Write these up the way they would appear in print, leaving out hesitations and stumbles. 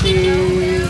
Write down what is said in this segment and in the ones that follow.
kasih.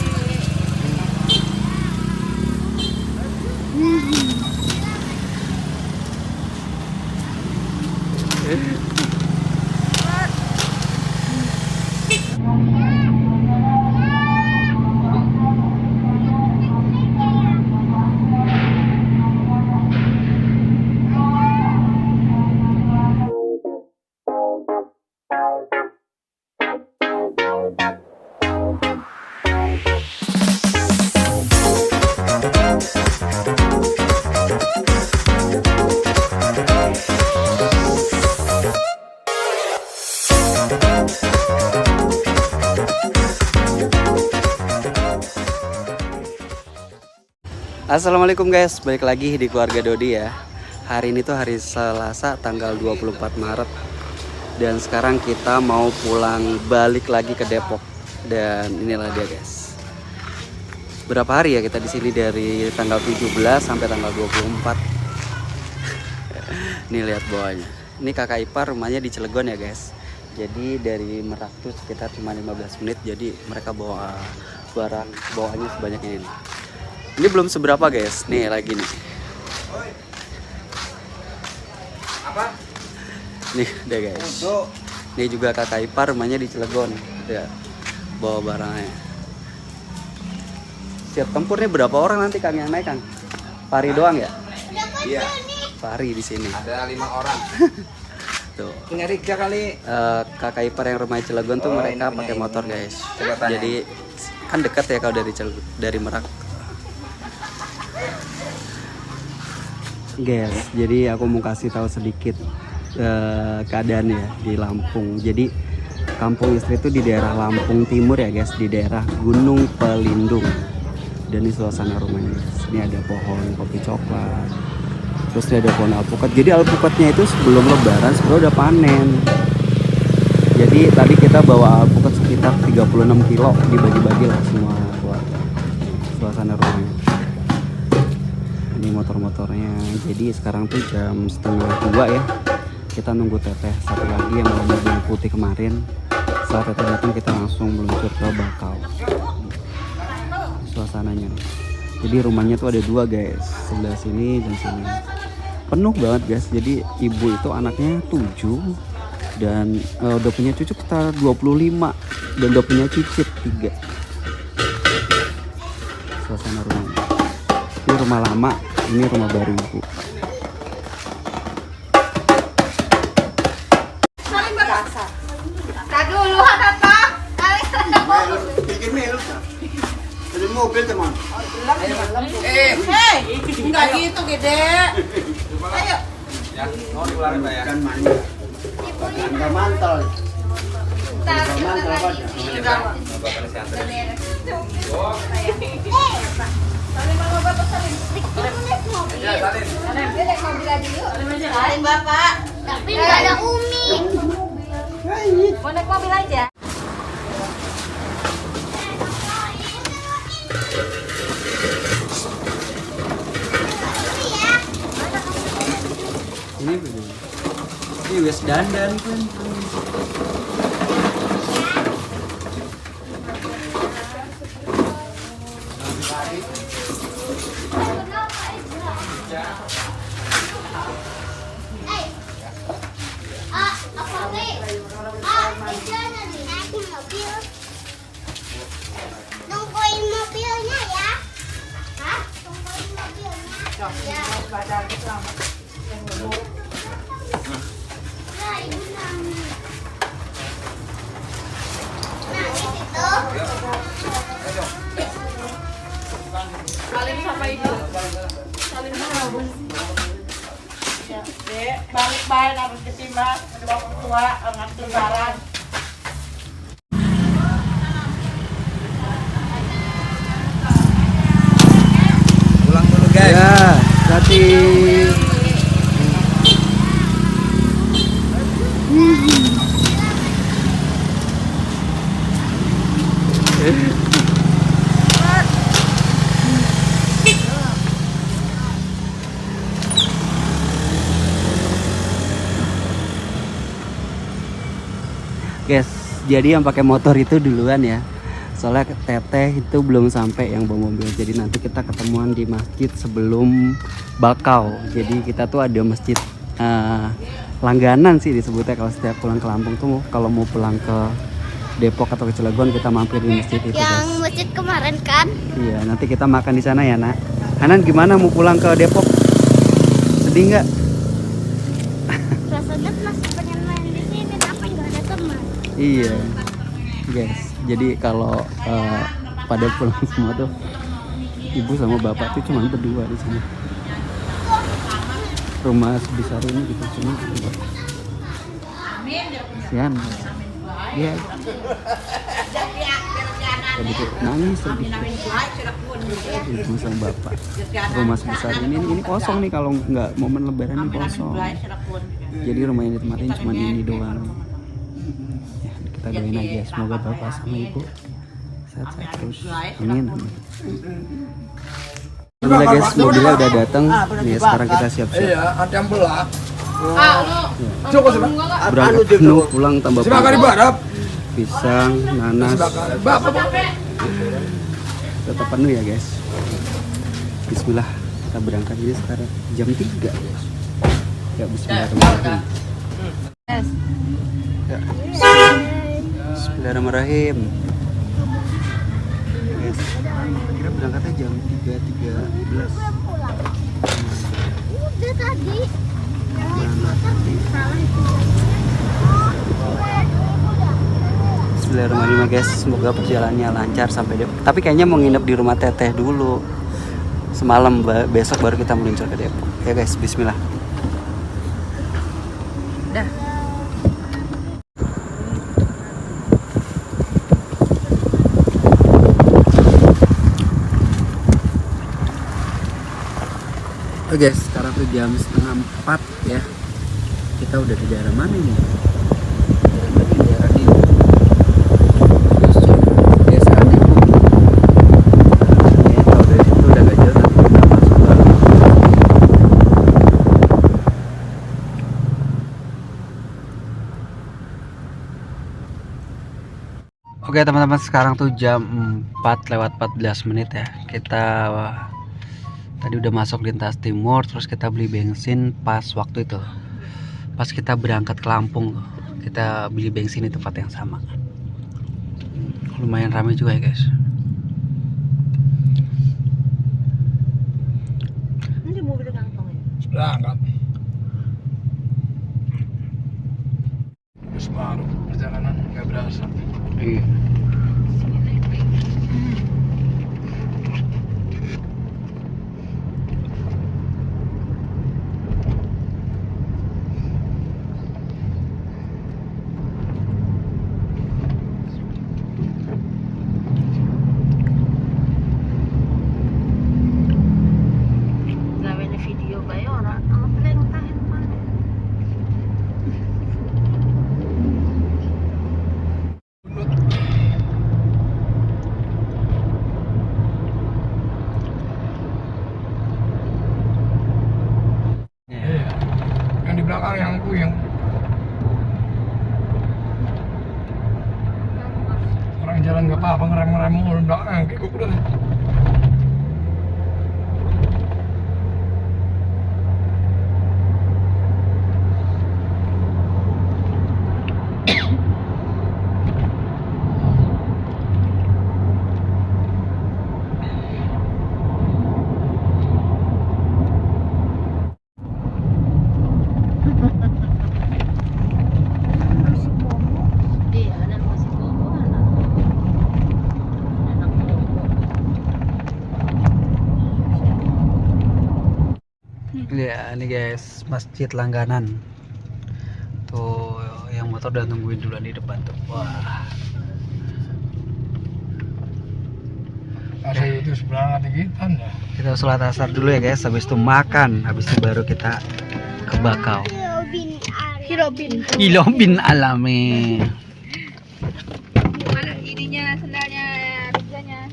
Assalamualaikum guys, balik lagi di keluarga Dodi ya. Hari ini tuh hari Selasa tanggal 24 Maret. Dan sekarang kita mau pulang balik lagi ke Depok. Dan inilah dia guys. Berapa hari ya kita di sini, dari tanggal 17 sampai tanggal 24. Nih lihat bawahnya. Ini kakak ipar, rumahnya di Cilegon ya guys. Jadi dari Merak tuh sekitar cuma 15 menit. Jadi mereka bawa barang bawaannya sebanyak ini nih. Ini belum seberapa guys, nih lagi nih. Apa? Nih deh guys. Nih juga kakak ipar, rumahnya di Cilegon. Ya, bawa barangnya. Siap tempurnya berapa orang nanti Kang yang naik Kang? Pari doang ya? Iya. Pari di sini. Ada 5 orang. Tuh. Punya Rika kali. Kakak ipar yang rumahnya Cilegon tuh mereka pakai motor guys. Jadi kan dekat ya kalau dari Merak. Guys, jadi aku mau kasih tahu sedikit keadaan ya di Lampung. Jadi kampung istri itu di daerah Lampung Timur ya guys, di daerah Gunung Pelindung. Dan ini suasana rumahnya guys. Ini ada pohon kopi coklat, terus ada pohon alpukat. Jadi alpukatnya itu sebelum lebaran sebenarnya udah panen. Jadi tadi kita bawa alpukat sekitar 36 kilo, dibagi-bagi lah semua keluarga. Suasana rumahnya. Ini motor-motornya. Jadi sekarang tuh jam 1:30 ya. Kita nunggu teteh satu lagi yang mau mobil putih kemarin. Saat teteh datang kita langsung meluncur ke Bakau. Suasananya nih. Jadi rumahnya tuh ada dua guys, sebelah sini dan sini. Penuh banget guys. Jadi ibu itu anaknya 7 dan udah punya cucu sekitar 25 dan udah punya cicit 3. Suasana rumahnya. Ini rumah lama, ini rumah baru ibu. Dulu apa? Bikin minum. Ada mobil teman. Hei, enggak gitu gede. Ayo. Ya, mau dikeluarin Pak ya. Kan manja. Enggak mantel. Mantel apa? Bapak kasih antar. Oh, Salim sama bapak salim. ya salin. Dia naik mobil aja yuk. Salim bapak. Tapi nggak ada Umi. Mau naik mobil aja. Ini begini. Ini wes dandan kan. Tungguin mobilnya ya. Hah? Tungguin mobilnya. Ya. Nah, ibu nangis. Nah, di situ. Salim sama ibu. Salim sama ibu. Ya, Dek, balik harus ditimbang, ada bapak tua, nggak lebaran. Pulang dulu guys. Ya, hati. Guys, jadi yang pakai motor itu duluan ya. Soalnya Teteh itu belum sampai yang bawa mobil. Jadi nanti kita ketemuan di masjid sebelum Bakau. Jadi kita tuh ada masjid langganan sih disebutnya kalau setiap pulang ke Lampung tuh, kalau mau pulang ke Depok atau ke Cilegon kita mampir di masjid itu, Yang guys. masjid kemarin kan? Iya, nanti kita makan di sana ya, Nak. Hanan gimana mau pulang ke Depok? Sedih nggak? Rasanya masih pengen main di sini tapi nggak ada teman. Iya, guys. Jadi kalau pada pulang semua tuh ibu sama bapak tuh cuma berdua di sini. Rumah sebesar ini gitu cuma berdua. Kasihan. Iya. Tadi tuh nangis sedih. Ibu sama bapak. Rumah sebesar ini kosong nih kalau nggak momen Lebaran ini kosong. Jadi rumah yang ditempatin cuma ini doang. Ya, kita doain aja semoga bapak sama ibu sehat-sehat terus. Amin. Alhamdulillah guys, mobilnya udah datang. Nih sekarang kita siap-siap. Iya, ada yang belak. Cukup berangkat penuh pulang tambah Barap. pisang, nanas, tetap penuh ya guys. Bismillah, kita berangkat ini sekarang jam 3 guys. Ya bismillahirrahmanirrahim. Ya. Bismillahirrahmanirrahim. Guys, kira berangkatnya jam 3.13. Udah tadi. Bismillahirrahmanirrahim guys, semoga perjalanannya lancar sampai Depok. Tapi kayaknya mau nginep di rumah Teteh dulu semalam, besok baru kita meluncur ke Depok. Ya guys, bismillah. Dah. Oke guys, sekarang tuh jam 3:30 ya. Kita udah di daerah mana nih? Daerah di Desa Adiku. Ya, kalau dari situ udah gak jauh, nanti kita masuk ke Oke teman-teman, sekarang tuh jam 4:14 ya. Kita tadi udah masuk lintas timur, terus kita beli bensin pas waktu itu. Pas kita berangkat ke Lampung, kita beli bensin di tempat yang sama. Lumayan ramai juga ya guys. Ini mobil kantong ya. Berangkat. Terus baru perjalanan nggak berasa. Iya. Gawin video kayo orang upload ka handphone. Iya. Yang di belakang yang puyeng. Orang jalan nggak apa-apa, ngerem-ngerem mulu di belakang kikuk udah. Iya, anak masih bobo anak. Anak bobo. Ya ini guys, masjid langganan. Tuh yang motor udah nungguin duluan di depan tuh. Wah. Asal itu sebelah digitan ya. Kita sholat asar dulu ya guys, habis itu makan, habis itu baru kita ke Bakau. Hilo bin Alami. Mana ininya sendalnya, rujanya?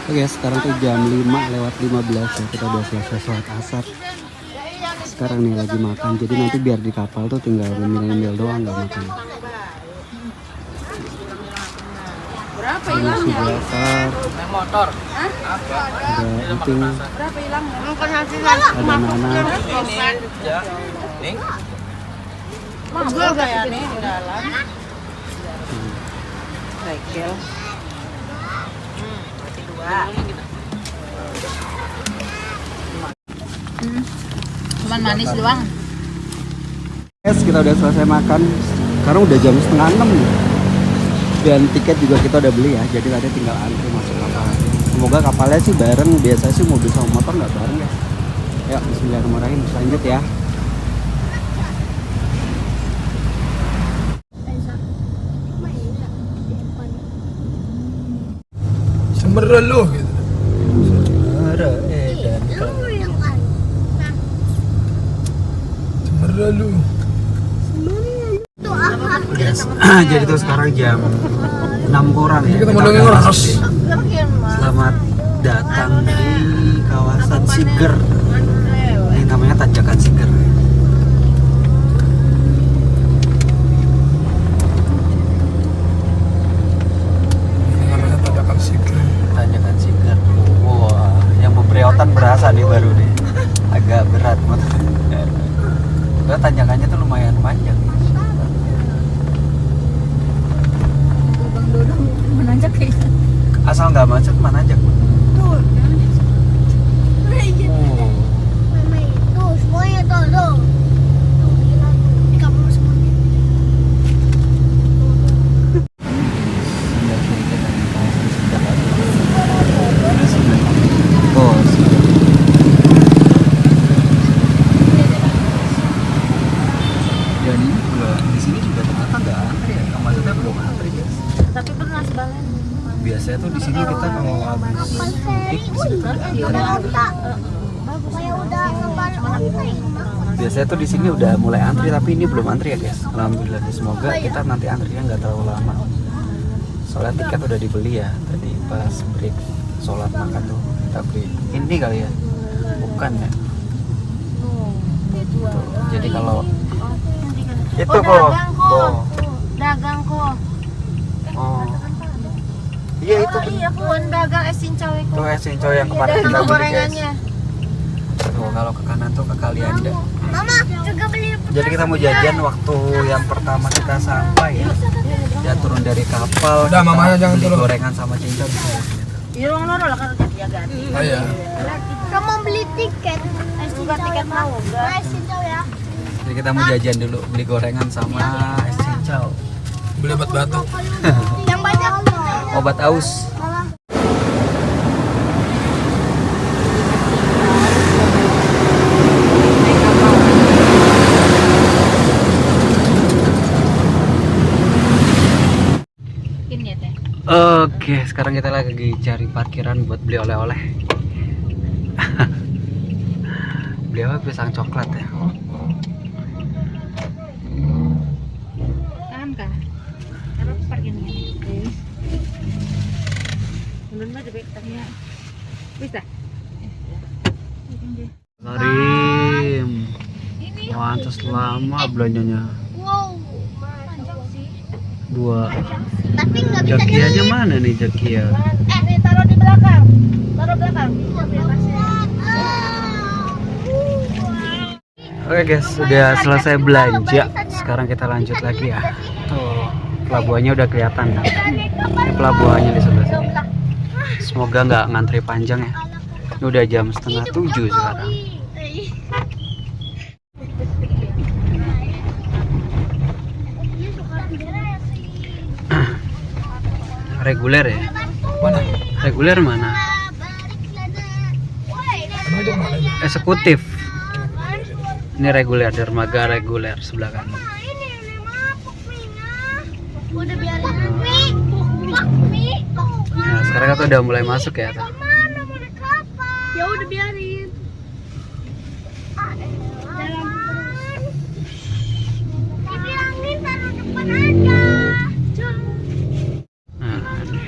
Oke guys, sekarang tuh jam 5:15 ya, kita udah selesai sholat asar. Sekarang nih lagi makan, jadi nanti biar di kapal tuh tinggal ngemil-ngemil doang, nggak makan. Berapa Berapa hilangnya? bakar, Motor. ada emping, Berapa hilangnya? ada nanas. Ya. Nih. Mahal kayak nih di dalam. Rekel. Berarti 2. Cuman manis doang. Guys, kita udah selesai makan. Sekarang udah jam 5:30 nih. Dan tiket juga kita udah beli ya. Jadi tadi tinggal antri masuk kapal. Semoga kapalnya sih bareng. Biasanya sih mobil sama motor nggak bareng ya. Yuk, bismillahirrahmanirrahim. Lanjut ya. Semeru gitu. Semeru. Jadi tuh sekarang jam 6 kurang ya. Kita mau Kita dongeng udah orang. masuk deh. Selamat datang di kawasan Siger. Ini namanya Tanjakan Siger. Namanya Tanjakan Siger. Tanjakan Siger. Wah, yang bebriotan berasa nih baru deh. Agak berat motor. Karena tanjakannya tuh lumayan panjang. Bang Dodo menanjak kayaknya. Asal nggak macet menanjak. Tuh. Oh. Mama itu semuanya tuh. Di kampung semuanya. Oh, dan ini juga di sini juga ternyata nggak antri ya. Maksudnya belum antri guys. Tapi pernah sebalan. Biasanya tuh di sini kita kalau habis mudik di sini tuh udah antri. Kayak udah ngebal online. Biasanya tuh di sini udah mulai antri tapi ini belum antri ya guys. Alhamdulillah. Semoga kita nanti antrinya nggak terlalu lama. Soalnya tiket udah dibeli ya. Tadi pas break sholat makan tuh kita beli. Ini kali ya? Bukan ya? Tuh, jadi kalau itu kok. Dagang kok. Oh. Iya itu. Iya pun dagang es cincau itu. Tuh es cincau yang kemarin kita beli guys. Tuh kalau ke kanan tuh ke Kalianda. Mama juga beli. Jadi kita mau jajan waktu yang pertama kita sampai ya. Ya turun dari kapal. Udah, kita mamanya jangan beli turun. gorengan sama cincau di sini. Iya, orang loro lah kan dia ganti. Oh iya. Kamu beli tiket. Es cincau tiket mau enggak? Es cincau ya. Jadi kita mau jajan dulu beli gorengan sama es cincau. Beli obat batuk. Yang banyak. Obat aus. Ini ya teh. Oke, sekarang kita lagi cari parkiran buat beli oleh-oleh. Beli apa? Pisang coklat ya. Paham kah? Apa parkirnya? Belum ada baik tanya. Bisa. Karim. Pantas lama belanjanya. Wow. Panjang sih. 2. Tapi nggak bisa Jakianya mana nih Jakia? taruh di belakang. Taruh belakang. Oke guys, sudah selesai belanja. Sekarang kita lanjut lagi ya. Tuh, pelabuhannya udah kelihatan kan? Ini pelabuhannya di sebelah sini. Semoga nggak ngantri panjang ya. Ini udah jam 6:30 sekarang. Reguler ya? Mana? Reguler mana? Tanjung mana ini? Eksekutif. Ini reguler, dermaga reguler sebelah kanan. Udah biarin Mi. Nah, sekarang kita udah mulai masuk ya. Ya udah biarin. Jalan terus. Dibilangin taruh depan aja. Nah,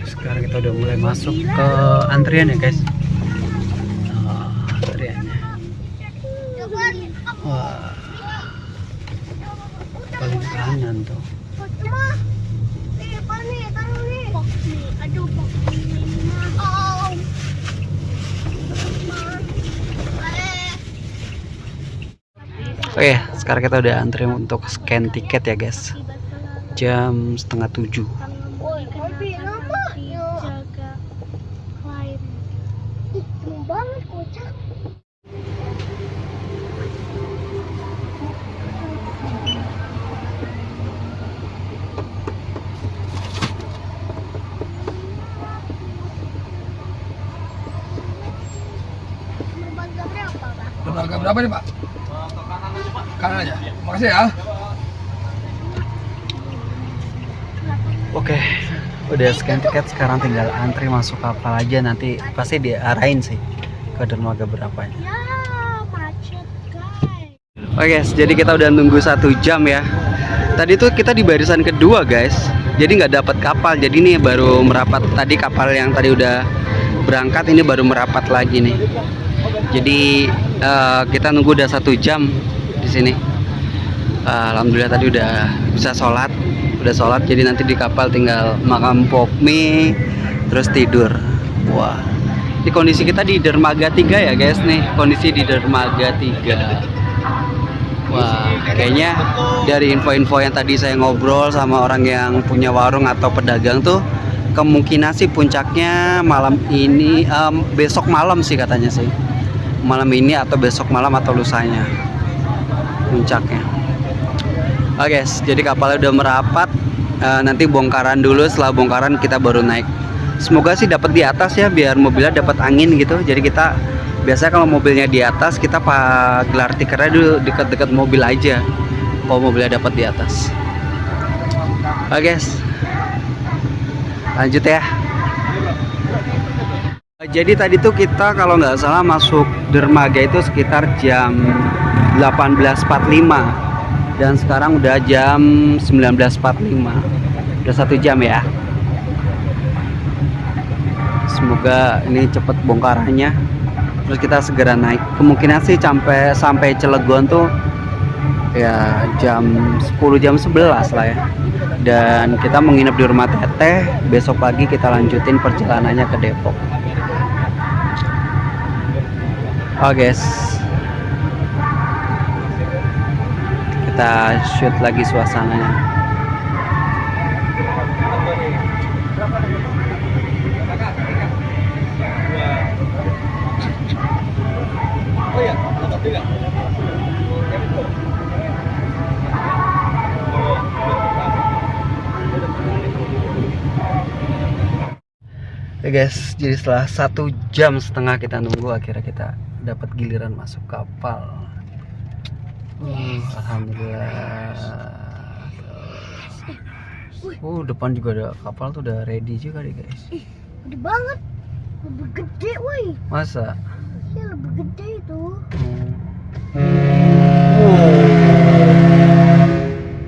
sekarang kita udah mulai masuk ke antrian ya guys. Antriannya. Wah, paling kanan tuh. Aduh, Oke, sekarang kita udah antri untuk scan tiket ya guys. Jam 6:30. Lebih lama yuk. Jaga lain. Ih, mau banget kocak. Harga berapa, Pak? Harga berapa nih Pak? Kanan aja. Makasih ya. Oke, udah scan tiket, sekarang tinggal antri masuk kapal aja. Nanti pasti diarahin sih ke dermaga berapa. Ya, macet, guys. Oke guys, jadi kita udah nunggu 1 jam ya. Tadi tuh kita di barisan kedua guys, jadi nggak dapat kapal. Jadi nih baru merapat. Tadi kapal yang tadi udah berangkat, ini baru merapat lagi nih. Jadi kita nunggu udah 1 jam di sini. Alhamdulillah tadi udah bisa sholat, jadi nanti di kapal tinggal makan pokmie terus tidur. Wah, ini kondisi kita di dermaga 3 ya guys nih, kondisi di dermaga 3. Wah, kayaknya dari info-info yang tadi saya ngobrol sama orang yang punya warung atau pedagang tuh, kemungkinan sih puncaknya malam ini, besok malam sih katanya sih, malam ini atau besok malam atau lusanya puncaknya. Oke guys, jadi kapalnya udah merapat. Nanti bongkaran dulu, setelah bongkaran kita baru naik. Semoga sih dapat di atas ya, biar mobilnya dapat angin gitu. Jadi kita biasanya kalau mobilnya di atas, kita gelar tikernya dulu dekat-dekat mobil aja kalau mobilnya dapat di atas. Oke guys, lanjut ya. Jadi tadi tuh kita kalau nggak salah masuk dermaga itu sekitar jam 18.45 dan sekarang udah jam 19.45, udah 1 jam ya. Semoga ini cepet bongkarannya, terus kita segera naik. Kemungkinan sih sampai Cilegon tuh ya jam 10, jam 11 lah ya. Dan kita menginap di rumah Teteh, besok pagi kita lanjutin perjalanannya ke Depok. Oh guys, kita shoot lagi suasananya. Oke guys, jadi setelah 1,5 jam kita nunggu, akhirnya kita dapat giliran masuk kapal. Alhamdulillah. Depan juga ada kapal tuh, udah ready juga deh guys. Gede banget, lebih gede, woi. Masa? Ya lebih gede itu.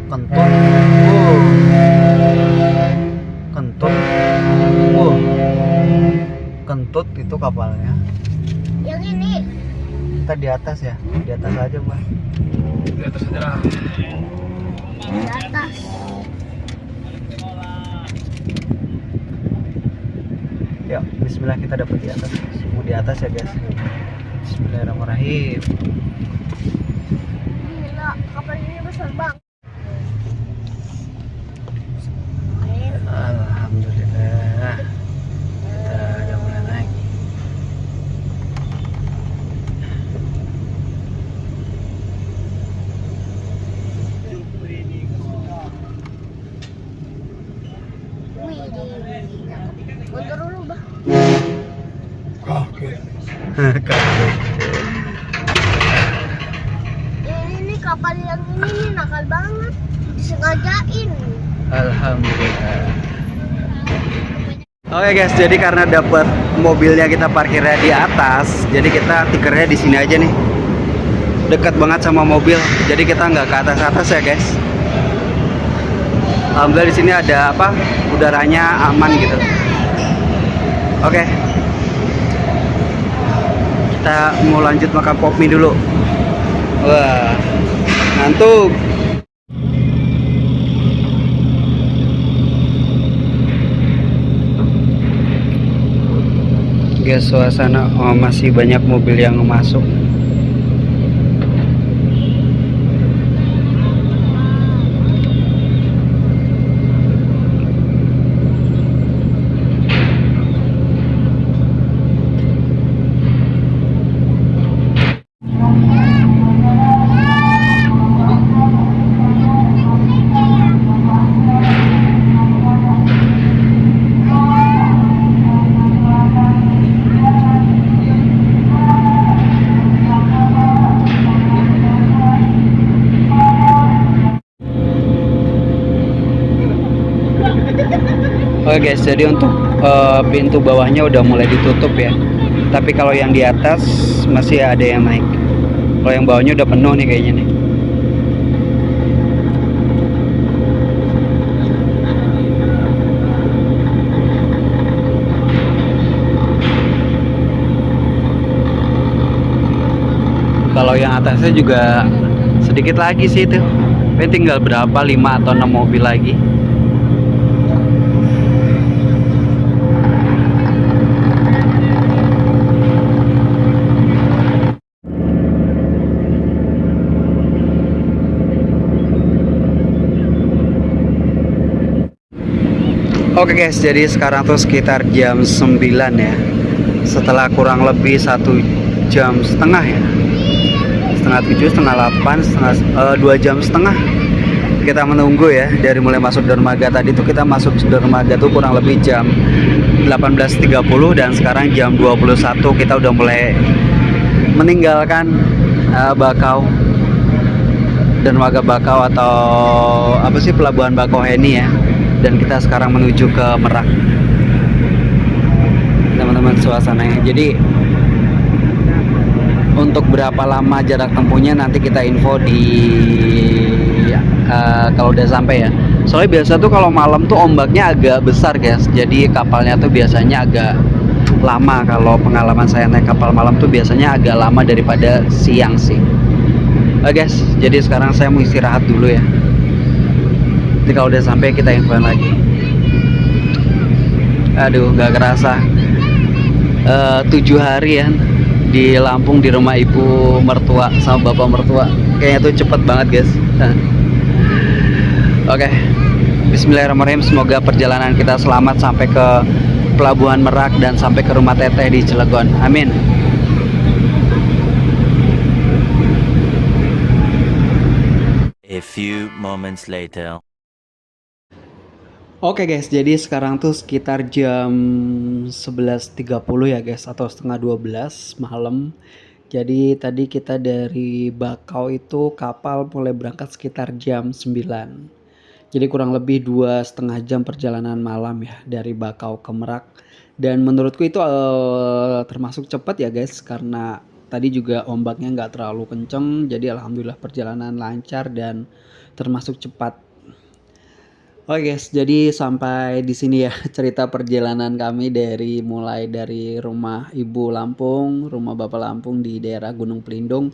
Kentut. Kentut. Kentut itu kapalnya. Yang ini. Kita di atas ya, di atas aja Mbak. Di atas aja lah. Di atas. Yuk, bismillah, kita dapat di atas. Semua di atas ya guys. Bismillahirrahmanirrahim. Gila, kapal ini besar banget. Alhamdulillah, kita udah mulai naik. Motor dulu, Bah. Oke. Ini kapal yang ini nih nakal banget. Disengajain. Alhamdulillah. Oke guys, jadi karena dapat mobilnya kita parkirnya di atas, jadi kita tikernya di sini aja nih, dekat banget sama mobil, jadi kita nggak ke atas ya guys. Alhamdulillah di sini ada apa, udaranya aman gitu. Oke, kita mau lanjut makan pokmie dulu. Wah, ngantuk. Guys, suasana masih banyak mobil yang masuk. Oke guys, jadi untuk pintu bawahnya udah mulai ditutup ya. Tapi kalau yang di atas masih ada yang naik. Kalau yang bawahnya udah penuh nih kayaknya nih. Kalau yang atasnya juga sedikit lagi sih itu. Ini tinggal berapa, 5 atau 6 mobil lagi. Oke guys, jadi sekarang tuh sekitar jam 9 ya. Setelah kurang lebih 1,5 jam ya. Setengah 7, setengah 8, 2 jam setengah kita menunggu ya. Dari mulai masuk dermaga tadi tuh kita masuk dermaga tuh kurang lebih jam 18.30 dan sekarang jam 21 kita udah mulai meninggalkan Bakau, dermaga Bakau atau apa sih, pelabuhan Bakauheni ya. Dan kita sekarang menuju ke Merak, teman-teman, suasananya. Jadi untuk berapa lama jarak tempuhnya nanti kita info di kalau udah sampai ya. Soalnya biasa tuh kalau malam tuh ombaknya agak besar guys, jadi kapalnya tuh biasanya agak lama. Kalau pengalaman saya naik kapal malam tuh biasanya agak lama daripada siang sih. Oke guys, jadi sekarang saya mau istirahat dulu ya. Nanti kalau udah sampai kita infoin lagi. Aduh, nggak kerasa 7 hari ya di Lampung, di rumah ibu mertua sama bapak mertua. Kayaknya tuh cepet banget guys. Oke, bismillahirrahmanirrahim. Semoga perjalanan kita selamat sampai ke Pelabuhan Merak dan sampai ke rumah teteh di Cilegon. Amin. A few moments later. Oke guys, jadi sekarang tuh sekitar jam 11.30 ya guys, atau setengah 12 malam. Jadi tadi kita dari Bakau itu kapal mulai berangkat sekitar jam 9. Jadi kurang lebih 2,5 jam perjalanan malam ya dari Bakau ke Merak. Dan menurutku itu termasuk cepat ya guys, karena tadi juga ombaknya nggak terlalu kenceng. Jadi alhamdulillah perjalanan lancar dan termasuk cepat. Oke guys, jadi sampai di sini ya cerita perjalanan kami mulai dari rumah Ibu Lampung, rumah Bapak Lampung di daerah Gunung Pelindung.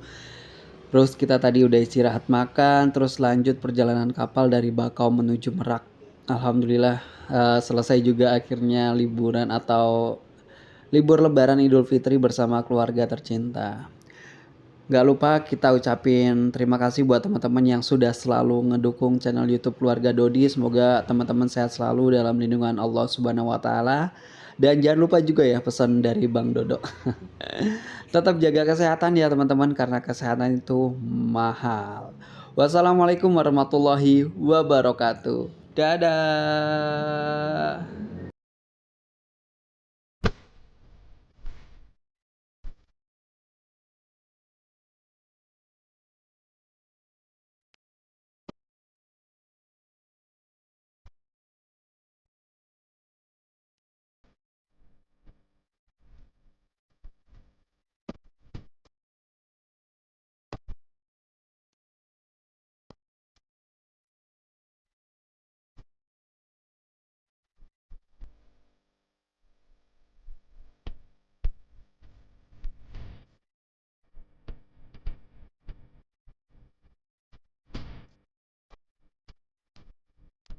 Terus kita tadi udah istirahat makan, terus lanjut perjalanan kapal dari Bakau menuju Merak. Alhamdulillah selesai juga akhirnya liburan atau libur Lebaran Idul Fitri bersama keluarga tercinta. Gak lupa kita ucapin terima kasih buat teman-teman yang sudah selalu ngedukung channel YouTube Keluarga Dodi. Semoga teman-teman sehat selalu dalam lindungan Allah Subhanahu wa Ta'ala. Dan jangan lupa juga ya pesan dari Bang Dodo. Tetap jaga kesehatan ya teman-teman, karena kesehatan itu mahal. Wassalamualaikum warahmatullahi wabarakatuh. Dadah.